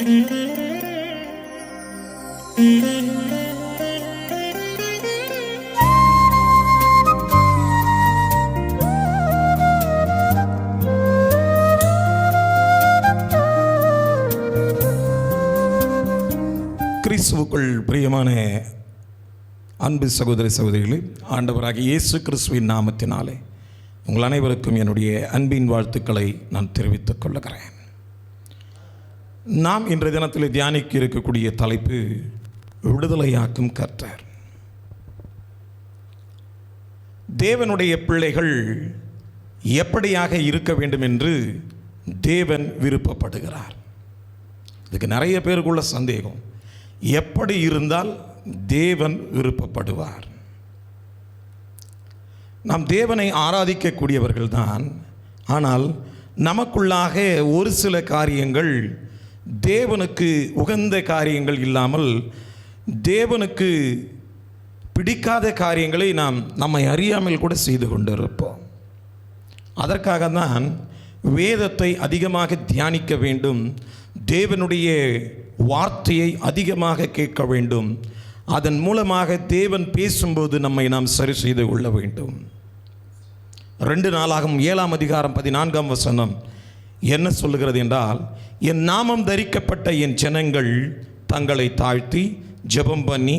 கிறிஸ்துவுக்குள் பிரியமான அன்பு சகோதர சகோதரிகளே, ஆண்டவராகிய இயேசு கிறிஸ்துவின் நாமத்தினாலே உங்கள் அனைவருக்கும் என்னுடைய அன்பின் வாழ்த்துக்களை நான் தெரிவித்துக் கொள்ளுகிறேன். நாம் இன்றைய தினத்தில் தியானிக்க இருக்கக்கூடிய தலைப்பு விடுதலையாக்கும் கர்த்தர். தேவனுடைய பிள்ளைகள் எப்படியாக இருக்க வேண்டும் என்று தேவன் விருப்பப்படுகிறார். இதுக்கு நிறைய பேருக்குள்ள சந்தேகம், எப்படி இருந்தால் தேவன் விருப்பப்படுவார்? நாம் தேவனை ஆராதிக்கக்கூடியவர்கள் தான், ஆனால் நமக்குள்ளாக ஒரு சில காரியங்கள் தேவனுக்கு உகந்த காரியங்கள் இல்லாமல் தேவனுக்கு பிடிக்காத காரியங்களை நாம் நம்மை அறியாமல் கூட செய்து கொண்டிருப்போம். அதற்காக தான் வேதத்தை அதிகமாக தியானிக்க வேண்டும், தேவனுடைய வார்த்தையை அதிகமாக கேட்க வேண்டும், அதன் மூலமாக தேவன் பேசும்போது நம்மை நாம் சரி செய்து கொள்ள வேண்டும். 2 நாளாகமம் 7ஆம் அதிகாரம் 14ஆம் வசனம் என்ன சொல்லுகிறது என்றால், என் நாமம் தரிக்கப்பட்ட என் ஜனங்கள் தங்களை தாழ்த்தி ஜெபம் பண்ணி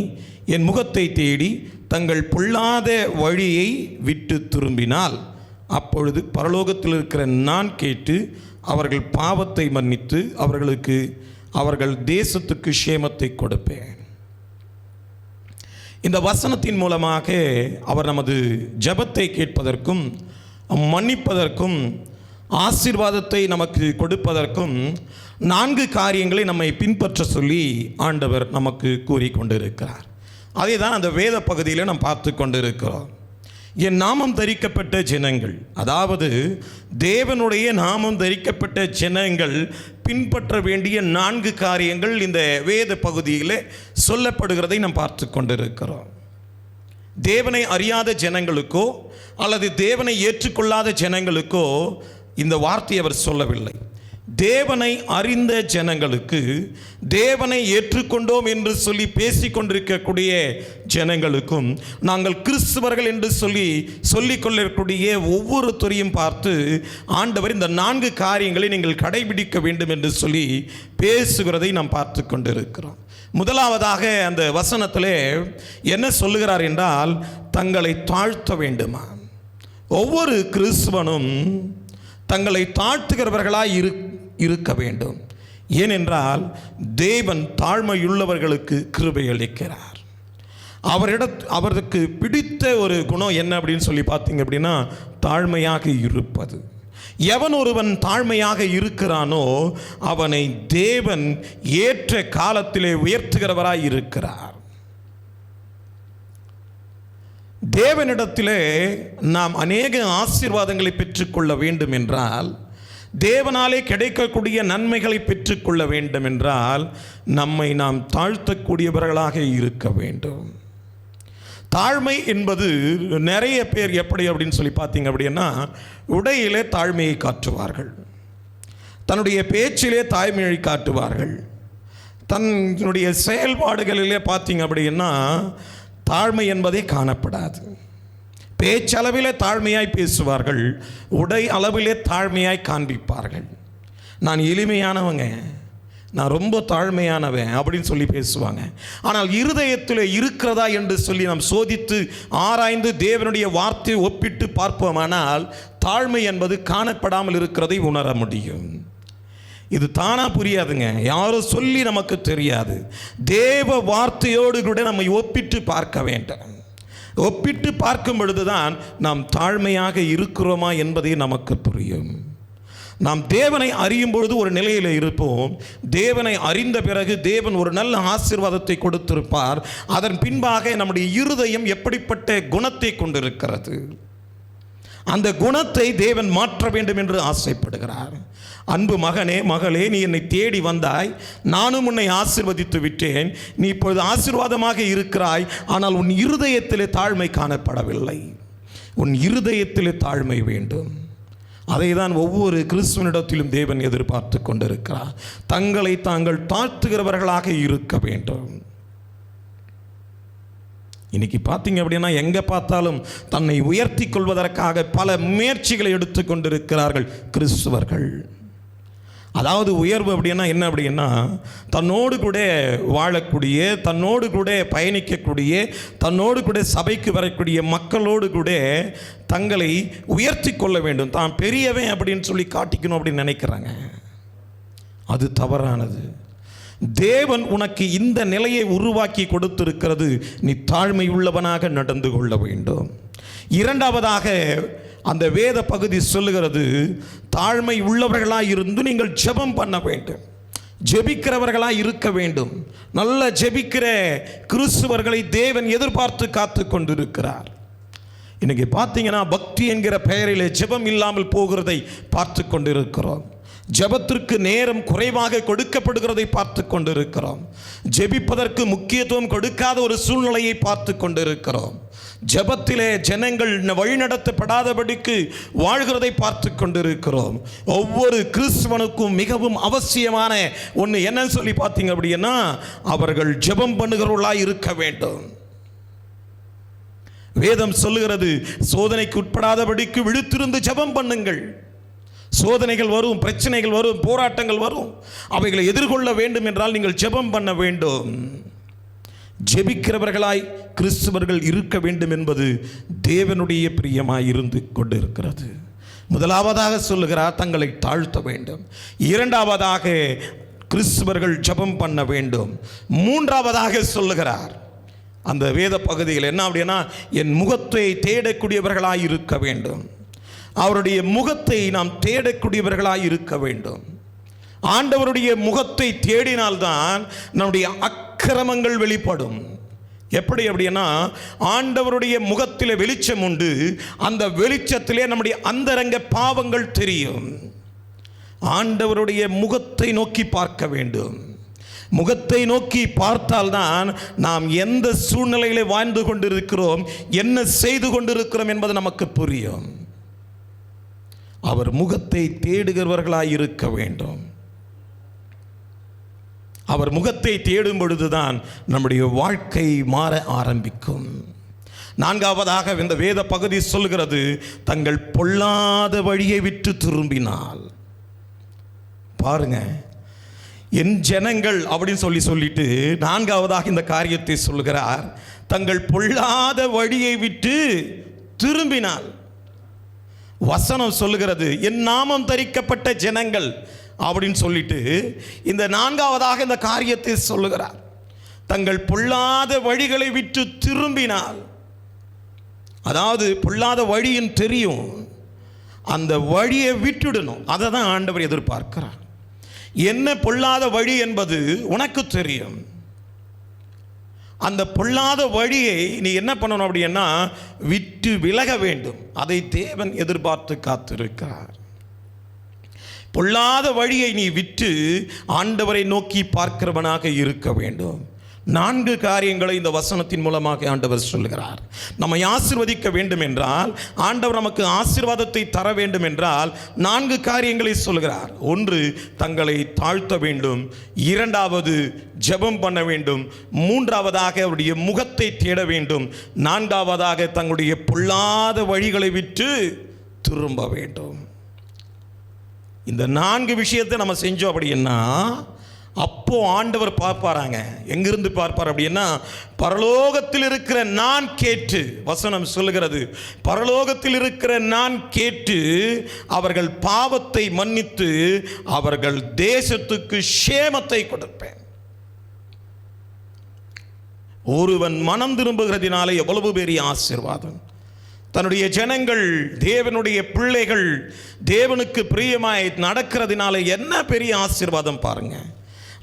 என் முகத்தை தேடி தங்கள் பொல்லாத வழியை விட்டு திரும்பினால் அப்பொழுது பரலோகத்தில் இருக்கிற நான் கேட்டு அவர்கள் பாவத்தை மன்னித்து அவர்கள் தேசத்துக்கு க்ஷேமத்தை கொடுப்பேன். இந்த வசனத்தின் மூலமாக அவர் நமது ஜெபத்தை கேட்பதற்கும் மன்னிப்பதற்கும் ஆசீர்வாதத்தை நமக்கு கொடுப்பதற்கும் 4 காரியங்களை நம்மை பின்பற்ற சொல்லி ஆண்டவர் நமக்கு கூறிக்கொண்டிருக்கிறார். அதை தான் அந்த வேத பகுதியில் நாம் பார்த்து கொண்டிருக்கிறோம். என் நாமம் தரிக்கப்பட்ட ஜனங்கள், அதாவது தேவனுடைய நாமம் தரிக்கப்பட்ட ஜனங்கள் பின்பற்ற வேண்டிய 4 காரியங்கள் இந்த வேத பகுதியில் சொல்லப்படுகிறதை நாம் பார்த்து கொண்டிருக்கிறோம். தேவனை அறியாத ஜனங்களுக்கோ அல்லது தேவனை ஏற்றுக்கொள்ளாத ஜனங்களுக்கோ இந்த வார்த்தையை அவர் சொல்லவில்லை. தேவனை அறிந்த ஜனங்களுக்கு, தேவனை ஏற்றுக்கொண்டோம் என்று சொல்லி பேசிக்கொண்டிருக்கக்கூடிய ஜனங்களுக்கும், நாங்கள் கிறிஸ்துவர்கள் என்று சொல்லிக்கொள்ளக்கூடிய ஒவ்வொருத்தரையும் பார்த்து ஆண்டவர் இந்த 4 காரியங்களை நீங்கள் கடைபிடிக்க வேண்டும் என்று சொல்லி பேசுகிறதை நாம் பார்த்து கொண்டிருக்கிறோம். முதலாவதாக அந்த வசனத்திலே என்ன சொல்லுகிறார் என்றால், தங்களை தாழ்த்த வேண்டுமா? ஒவ்வொரு கிறிஸ்துவனும் தங்களை தாழ்த்துகிறவர்களாய் இருக்க வேண்டும். ஏனென்றால் தேவன் தாழ்மையுள்ளவர்களுக்கு கிருபை அளிக்கிறார். அவருக்கு பிடித்த ஒரு குணம் என்ன அப்படின்னு சொல்லி பார்த்தீங்க அப்படின்னா, தாழ்மையாக இருப்பது. எவன் ஒருவன் தாழ்மையாக இருக்கிறானோ அவனை தேவன் ஏற்ற காலத்திலே உயர்த்துகிறவராய் இருக்கிறார். தேவனிடத்திலே நாம் அநேக ஆசீர்வாதங்களை பெற்றுக்கொள்ள வேண்டும் என்றால், தேவனாலே கிடைக்கக்கூடிய நன்மைகளை பெற்றுக்கொள்ள வேண்டும் என்றால் நம்மை நாம் தாழ்த்தக்கூடியவர்களாக இருக்க வேண்டும். தாழ்மை என்பது நிறைய பேர் எப்படி அப்படின்னு சொல்லி பார்த்தீங்க அப்படின்னா, உடையிலே தாழ்மையை காட்டுவார்கள், தன்னுடைய பேச்சிலே தாழ்மையை காட்டுவார்கள், தன்னுடைய செயல்பாடுகளிலே பார்த்தீங்க அப்படின்னா தாழ்மை என்பதே காணப்படாது. பேச்சளவிலே தாழ்மையாய் பேசுவார்கள், உடை அளவிலே தாழ்மையாய் காண்பிப்பார்கள். நான் எளிமையானவங்க, நான் ரொம்ப தாழ்மையானவன் அப்படின்னு சொல்லி பேசுவாங்க. ஆனால் இருதயத்தில் இருக்கிறதா என்று சொல்லி நாம் சோதித்து ஆராய்ந்து தேவனுடைய வார்த்தையை ஒப்பிட்டு பார்ப்போமானால் தாழ்மை என்பது காணப்படாமல் இருக்கிறதை உணர முடியும். இது தானா புரியாதுங்க, யாரோ சொல்லி நமக்கு தெரியாது. தேவ வார்த்தையோடு கூட நம்மை ஒப்பிட்டு பார்க்க வேண்டும். ஒப்பிட்டு பார்க்கும் பொழுதுதான் நாம் தாழ்மையாக இருக்கிறோமா என்பதை நமக்கு புரியும். நாம் தேவனை அறியும் பொழுது ஒரு நிலையில் இருப்போம். தேவனை அறிந்த பிறகு தேவன் ஒரு நல்ல ஆசீர்வாதத்தை கொடுத்திருப்பார். அதன் பின்பாக நம்முடைய இருதயம் எப்படிப்பட்ட குணத்தை கொண்டிருக்கிறது, அந்த குணத்தை தேவன் மாற்ற வேண்டும் என்று ஆசைப்படுகிறார். அன்பு மகனே மகளே, நீ என்னை தேடி வந்தாய், நானும் உன்னை ஆசீர்வதித்து விட்டேன், நீ இப்பொழுது ஆசீர்வாதமாக இருக்கிறாய். ஆனால் உன் இருதயத்திலே தாழ்மை காணப்படவில்லை. உன் இருதயத்திலே தாழ்மை வேண்டும். அதை தான் ஒவ்வொரு கிறிஸ்துவனிடத்திலும் தேவன் எதிர்பார்த்து கொண்டிருக்கிறார். தங்களை தாங்கள் தாழ்த்துகிறவர்களாக இருக்க வேண்டும். இன்னைக்கு பார்த்தீங்க அப்படின்னா எங்கே பார்த்தாலும் தன்னை உயர்த்தி கொள்வதற்காக பல முயற்சிகளை எடுத்து கொண்டிருக்கிறார்கள் கிறிஸ்துவர்கள். அதாவது உயர்வு அப்படின்னா என்ன அப்படின்னா, தன்னோடு கூட வாழக்கூடிய, தன்னோடு கூட பயணிக்கக்கூடிய, தன்னோடு கூட சபைக்கு வரக்கூடிய மக்களோடு கூட தங்களை உயர்த்தி கொள்ள வேண்டும், தான் பெரியவன் அப்படின்னு சொல்லி காட்டிக்கணும் அப்படின்னு நினைக்கிறாங்க. அது தவறானது. தேவன் உனக்கு இந்த நிலையை உருவாக்கி கொடுத்திருக்கிறது. நீ தாழ்மை உள்ளவனாக நடந்து கொள்ள வேண்டும். இரண்டாவதாக அந்த வேத பகுதி சொல்லுகிறது, தாழ்மை உள்ளவர்களாக இருந்து நீங்கள் ஜெபம் பண்ண வேண்டும், ஜெபிக்கிறவர்களாக இருக்க வேண்டும். நல்ல ஜெபிக்கிற கிறிஸ்துவர்களை தேவன் எதிர்பார்த்து காத்து கொண்டிருக்கிறார். இன்னைக்கு பார்த்தீங்கன்னா பக்தி என்கிற பெயரிலே ஜெபம் இல்லாமல் போகிறதை பார்த்து கொண்டிருக்கிறோம். ஜெபத்திற்கு நேரம் குறைவாக கொடுக்கப்படுகிறதை பார்த்து கொண்டிருக்கிறோம். ஜெபிப்பதற்கு முக்கியத்துவம் கொடுக்காத ஒரு சூழ்நிலையை பார்த்து கொண்டிருக்கிறோம். ஜெபத்திலே ஜனங்கள் வழிநடத்தப்படாதபடிக்கு வாழ்கிறதை பார்த்து கொண்டிருக்கிறோம். ஒவ்வொரு கிறிஸ்துவனுக்கும் மிகவும் அவசியமான ஒன்று என்னன்னு சொல்லி பார்த்தீங்க அப்படின்னா, அவர்கள் ஜெபம் பண்ணுகிறவர்களாக இருக்க வேண்டும். வேதம் சொல்லுகிறது, சோதனைக்கு உட்படாதபடிக்கு விழித்திருந்து ஜெபம் பண்ணுங்கள். சோதனைகள் வரும், பிரச்சனைகள் வரும், போராட்டங்கள் வரும். அவைகளை எதிர்கொள்ள வேண்டும் என்றால் நீங்கள் ஜெபம் பண்ண வேண்டும். ஜெபிக்கிறவர்களாய் கிறிஸ்துவர்கள் இருக்க வேண்டும் என்பது தேவனுடைய பிரியமாய் இருந்து கொண்டிருக்கிறது. முதலாவதாக சொல்லுகிறார், தங்களை தாழ்த்த வேண்டும். இரண்டாவதாக கிறிஸ்துவர்கள் ஜெபம் பண்ண வேண்டும். மூன்றாவதாக சொல்லுகிறார் அந்த வேத பகுதியில் என்ன அப்படின்னா, என் முகத்தை தேடக்கூடியவர்களாய் இருக்க வேண்டும். அவருடைய முகத்தை நாம் தேடக்கூடியவர்களாய் இருக்க வேண்டும். ஆண்டவருடைய முகத்தை தேடினால்தான் நம்முடைய அக்கிரமங்கள் வெளிப்படும். எப்படி அப்படின்னா, ஆண்டவருடைய முகத்தில் வெளிச்சம் உண்டு, அந்த வெளிச்சத்திலே நம்முடைய அந்தரங்க பாவங்கள் தெரியும். ஆண்டவருடைய முகத்தை நோக்கி பார்க்க வேண்டும். முகத்தை நோக்கி பார்த்தால்தான் நாம் எந்த சூழ்நிலையிலே வாழ்ந்து கொண்டிருக்கிறோம், என்ன செய்து கொண்டிருக்கிறோம் என்பது நமக்கு புரியும். அவர் முகத்தை தேடுகிறவர்களாய் இருக்க வேண்டும். அவர் முகத்தை தேடும் பொழுதுதான் நம்முடைய வாழ்க்கை மாற ஆரம்பிக்கும். நான்காவதாக இந்த வேத பகுதி சொல்கிறது, தங்கள் பொல்லாத வழியை விட்டு திரும்பினால். பாருங்க, என் ஜனங்கள் அப்படின்னு சொல்லிட்டு நான்காவதாக இந்த காரியத்தை சொல்லுகிறார், தங்கள் பொல்லாத வழியை விட்டு திரும்பினால். வசனம் சொல்லுகிறது, என் நாமம் தரிக்கப்பட்ட ஜனங்கள் அப்படின்னு சொல்லிட்டு இந்த நான்காவதாக இந்த காரியத்தை சொல்லுகிறார், தங்கள் பொல்லாத வழிகளை விட்டு திரும்பினால். அதாவது பொல்லாத வழியின் தெரியும், அந்த வழியை விட்டுடணும். அதை தான் ஆண்டவர் எதிர்பார்க்கிறார். என்ன பொல்லாத வழி என்பது உனக்கு தெரியும். அந்த பொல்லாத வழியை நீ என்ன பண்ணணும் அப்படின்னா விட்டு விலக வேண்டும். அதை தேவன் எதிர்பார்த்து காத்திருக்கிறார். பொல்லாத வழியை நீ விட்டு ஆண்டவரை நோக்கி பார்க்கிறவனாக இருக்க வேண்டும். 4 காரியங்களை இந்த வசனத்தின் மூலமாக ஆண்டவர் சொல்லுகிறார். நம்மை ஆசீர்வதிக்க வேண்டும் என்றால், ஆண்டவர் நமக்கு ஆசீர்வாதத்தை தர வேண்டும் என்றால் 4 காரியங்களை சொல்லுகிறார். 1, தங்களை தாழ்த்த வேண்டும். 2வது, ஜெபம் பண்ண வேண்டும். 3வதாக அவருடைய முகத்தை தேட வேண்டும். 4வதாக தங்களுடைய பொல்லாத வழிகளை விட்டு திரும்ப வேண்டும். இந்த 4 விஷயத்தை நம்ம செஞ்சோம் அப்படின்னா அப்போ ஆண்டவர் பார்ப்பாராங்க. எங்கிருந்து பார்ப்பார் அப்படின்னா, பரலோகத்தில் இருக்கிற நான் கேட்டு, வசனம் சொல்லுகிறது, பரலோகத்தில் இருக்கிற நான் கேட்டு அவர்கள் பாவத்தை மன்னித்து அவர்கள் தேசத்துக்கு சேமத்தை கொடுப்பேன். ஒருவன் மனம் திரும்புகிறதினாலே எவ்வளவு பெரிய ஆசீர்வாதம். தன்னுடைய ஜனங்கள், தேவனுடைய பிள்ளைகள் தேவனுக்கு பிரியமாய் நடக்கிறதுனால என்ன பெரிய ஆசீர்வாதம் பாருங்க.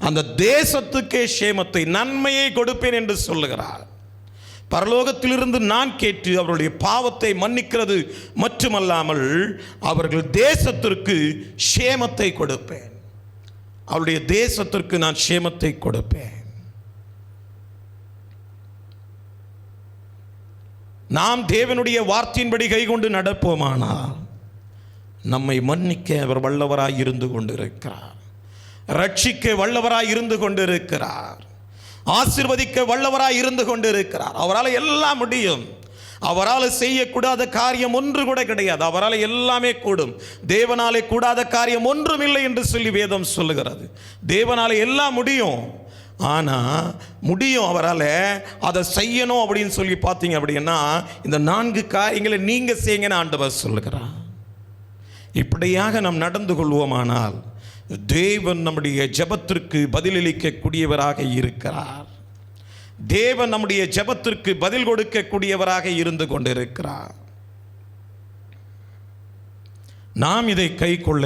அந்த தேசத்துக்கே சேமத்தை, நன்மையை கொடுப்பேன் என்று சொல்லுகிறார். பரலோகத்திலிருந்து நான் கேட்டு அவருடைய பாவத்தை மன்னிக்கிறது மட்டுமல்லாமல் அவர்கள் தேசத்திற்கு சேமத்தை கொடுப்பேன். அவருடைய தேசத்திற்கு நான் சேமத்தை கொடுப்பேன். நாம் தேவனுடைய வார்த்தையின்படி கைகொண்டு நடப்போமானால் நம்மை மன்னிக்க அவர் வல்லவராய் இருந்து கொண்டிருக்கிறார். ரட்சிக்க வல்லவராய் இருந்து கொண்டிருக்கிறார். ஆசீர்வதிக்க வல்லவராய் இருந்து கொண்டிருக்கிறார். அவரால் எல்லாம் முடியும். அவரால் செய்யக்கூடாத காரியம் ஒன்று கூட கிடையாது. அவரால் எல்லாமே கூடும். தேவனாலே கூடாத காரியம் ஒன்றும் இல்லை என்று சொல்லி வேதம் சொல்லுகிறது. தேவனாலே எல்லாம் முடியும். ஆனால் முடியும் அவரால். அதை செய்யணும் அப்படின்னு சொல்லி பார்த்தீங்க அப்படின்னா இந்த 4 காரியங்களை நீங்கள் செய்யுங்கன்னு ஆண்டவர் சொல்லுகிறார். இப்படியாக நாம் நடந்து கொள்வோமானால் தேவன் நம்முடைய ஜெபத்திற்கு பதிலளிக்கக்கூடியவராக இருக்கிறார். தேவன் நம்முடைய ஜெபத்திற்கு பதில் கொடுக்கக்கூடியவராக இருந்து கொண்டிருக்கிறார். நாம் இதை கைக்கொள்ள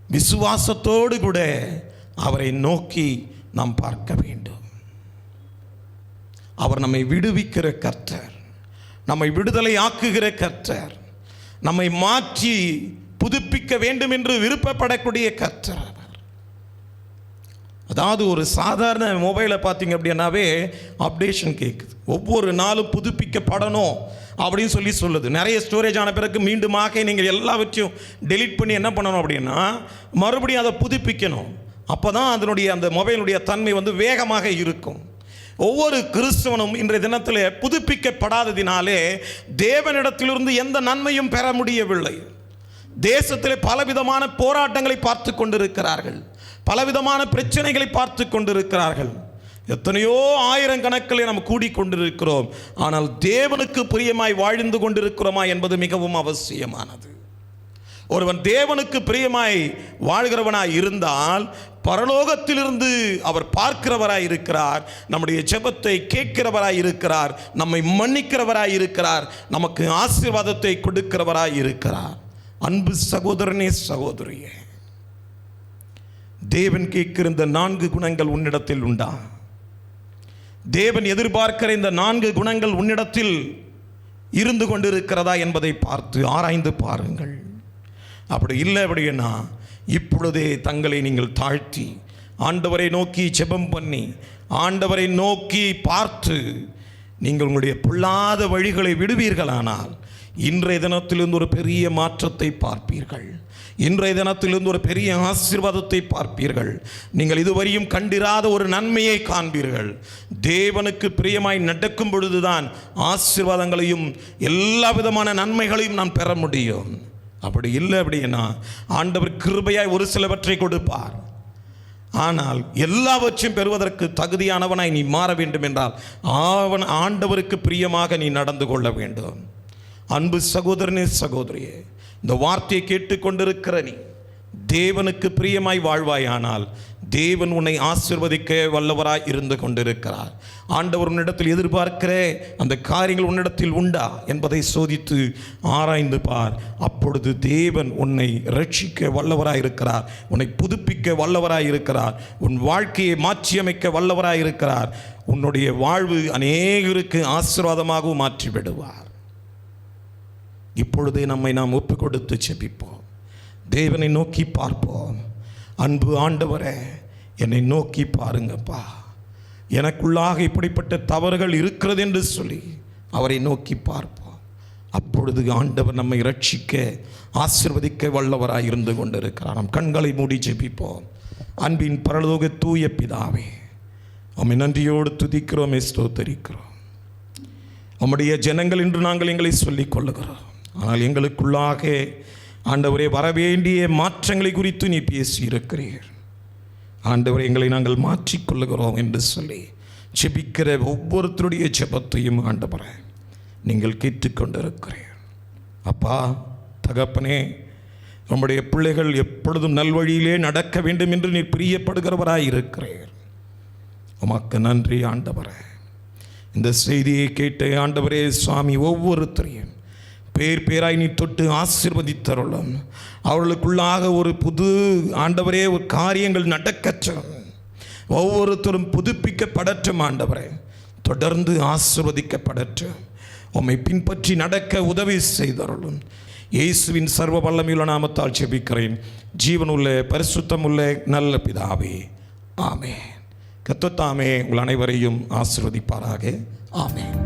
விசுவாசத்தோடு கூட அவரை நோக்கி நாம் பார்க்க வேண்டும். அவர் நம்மை விடுவிக்கிற கர்த்தர், நம்மை விடுதலை ஆக்குகிற கர்த்தர், நம்மை மாற்றி புதுப்பிக்க வேண்டும் என்று விருப்பப்படக்கூடிய கர்த்தர். அதாவது ஒரு சாதாரண மொபைலை பார்த்தீங்க அப்படின்னாவே அப்டேஷன் கேட்குது. ஒவ்வொரு நாளும் புதுப்பிக்கப்படணும் அப்படின்னு சொல்லி சொல்லுது. நிறைய ஸ்டோரேஜ் ஆன பிறகு மீண்டுமாக நீங்கள் எல்லாவற்றையும் டெலீட் பண்ணி என்ன பண்ணணும் அப்படின்னா மறுபடியும் அதை புதுப்பிக்கணும். அப்போ தான் அதனுடைய அந்த மொபைலுடைய தன்மை வேகமாக இருக்கும். ஒவ்வொரு கிறிஸ்தவனும் இன்றைய தினத்தில் புதுப்பிக்கப்படாததினாலே தேவனிடத்திலிருந்து எந்த நன்மையும் பெற முடியவில்லை. தேசத்தில் பலவிதமான போராட்டங்களை பார்த்து கொண்டிருக்கிறார்கள். பலவிதமான பிரச்சனைகளை பார்த்து கொண்டிருக்கிறார்கள். எத்தனையோ ஆயிரக்கணக்கில் நாம் கூடிக்கொண்டிருக்கிறோம். ஆனால் தேவனுக்கு பிரியமாய் வாழ்ந்து கொண்டிருக்கிறோமா என்பது மிகவும் அவசியமானது. ஒருவன் தேவனுக்கு பிரியமாய் வாழ்கிறவனாய் இருந்தால் பரலோகத்திலிருந்து அவர் பார்க்கிறவராய் இருக்கிறார். நம்முடைய ஜெபத்தை கேட்கிறவராய் இருக்கிறார். நம்மை மன்னிக்கிறவராய் இருக்கிறார். நமக்கு ஆசீர்வாதத்தை கொடுக்கிறவராய் இருக்கிறார். அன்பு சகோதரனே, சகோதரியே, தேவன் கேட்கிற இந்த 4 குணங்கள் உன்னிடத்தில் உண்டா? தேவன் எதிர்பார்க்கிற இந்த 4 குணங்கள் உன்னிடத்தில் இருந்து கொண்டிருக்கிறதா என்பதை பார்த்து ஆராய்ந்து பாருங்கள். அப்படி இல்லை அப்படின்னா இப்பொழுதே தங்களை நீங்கள் தாழ்த்தி ஆண்டவரை நோக்கி ஜெபம் பண்ணி ஆண்டவரை நோக்கி பார்த்து நீங்கள் உங்களுடைய பொல்லாத வழிகளை விடுவீர்களானால் இன்றைய தினத்திலிருந்து ஒரு பெரிய மாற்றத்தை பார்ப்பீர்கள். இன்றைய தினத்திலிருந்து ஒரு பெரிய ஆசீர்வாதத்தை பார்ப்பீர்கள். நீங்கள் இதுவரையும் கண்டிராத ஒரு நன்மையை காண்பீர்கள். தேவனுக்கு பிரியமாய் நடக்கும் பொழுதுதான் ஆசீர்வாதங்களையும் எல்லா விதமான நன்மைகளையும் நாம் பெற முடியும். அப்படி இல்லை அப்படின்னா ஆண்டவர் கிருபையாய் ஒரு சிலவற்றை கொடுப்பார். ஆனால் எல்லாவற்றையும் பெறுவதற்கு தகுதியானவனாய் நீ மாற வேண்டும் என்றால் அவன் ஆண்டவருக்கு பிரியமாக நீ நடந்து கொள்ள வேண்டும். அன்பு சகோதரனே, சகோதரியே, இந்த வார்த்தையை கேட்டுக்கொண்டிருக்கிற நீ தேவனுக்கு பிரியமாய் வாழ்வாயானால் தேவன் உன்னை ஆசீர்வதிக்க வல்லவராய் இருந்து கொண்டிருக்கிறார். ஆண்டவர் உன்னிடத்தில் எதிர்பார்க்கிற அந்த காரியங்கள் உன்னிடத்தில் உண்டா என்பதை சோதித்து ஆராய்ந்து பார். அப்பொழுது தேவன் உன்னை ரட்சிக்க வல்லவராய் இருக்கிறார். உன்னை புதுப்பிக்க வல்லவராய் இருக்கிறார். உன் வாழ்க்கையை மாற்றியமைக்க வல்லவராய் இருக்கிறார். உன்னுடைய வாழ்வு அநேகருக்கு ஆசீர்வாதமாகவும் மாற்றிவிடுவார். இப்பொழுதே நம்மை நாம் ஒப்பு கொடுத்து செபிப்போம். தேவனை நோக்கி பார்ப்போம். அன்பு ஆண்டவரே, என்னை நோக்கி பாருங்கப்பா. எனக்குள்ளாக இப்படிப்பட்ட தவறுகள் இருக்கிறது என்று சொல்லி அவரை நோக்கி பார்ப்போம். அப்பொழுது ஆண்டவர் நம்மை ரட்சிக்க ஆசீர்வதிக்க வல்லவராய் இருந்து கொண்டிருக்கிறார். நம் கண்களை மூடி ஜெபிப்போம். அன்பின் பரலோக தூய பிதாவே, உம்மை நன்றியோடு துதிக்கிறோம், ஸ்தோத்திரிக்கிறோம். உம்முடைய ஜனங்கள் என்று நாங்கள் எங்களை சொல்லிக் கொள்ளுகிறோம். ஆனால் எங்களுக்குள்ளாக ஆண்டவரே வரவேண்டிய மாற்றங்களை குறித்து நீ பேசியிருக்கிறீர். ஆண்டவரே, எங்களை நாங்கள் மாற்றிக்கொள்ளுகிறோம் என்று சொல்லி ஜெபிக்கிற ஒவ்வொருத்தருடைய ஜெபத்தையும் ஆண்டவரே நீங்கள் கேட்டுக்கொண்டிருக்கிறீர். அப்பா தகப்பனே, நம்முடைய பிள்ளைகள் எப்பொழுதும் நல்வழியிலே நடக்க வேண்டும் என்று நீ பிரியப்படுகிறவராய் இருக்கிறீர். உமக்கு நன்றி ஆண்டவரே. இந்த செய்தியை கேட்ட ஆண்டவரே சுவாமி, ஒவ்வொருத்தரையும் பேர் பேராய் நீ தொட்டு ஆசீர்வதித்தருளும். அவர்களுக்குள்ளாக ஒரு புது ஆண்டவரே ஒரு காரியங்கள் நடக்கட்டும். ஒவ்வொருத்தரும் புதுப்பிக்கப்படட்டும் ஆண்டவரே. தொடர்ந்து ஆசீர்வதிக்கப்படட்டும். உம்மை பின்பற்றி நடக்க உதவி செய்தருளும். இயேசுவின் சர்வ வல்லமையுள்ள நாமத்தால் ஜெபிக்கிறேன், ஜீவனுள்ள பரிசுத்தமுள்ள நல்ல பிதாவே, ஆமென். கர்த்தர் தாமே உங்கள் அனைவரையும் ஆசீர்வதிப்பாராக. ஆமென்.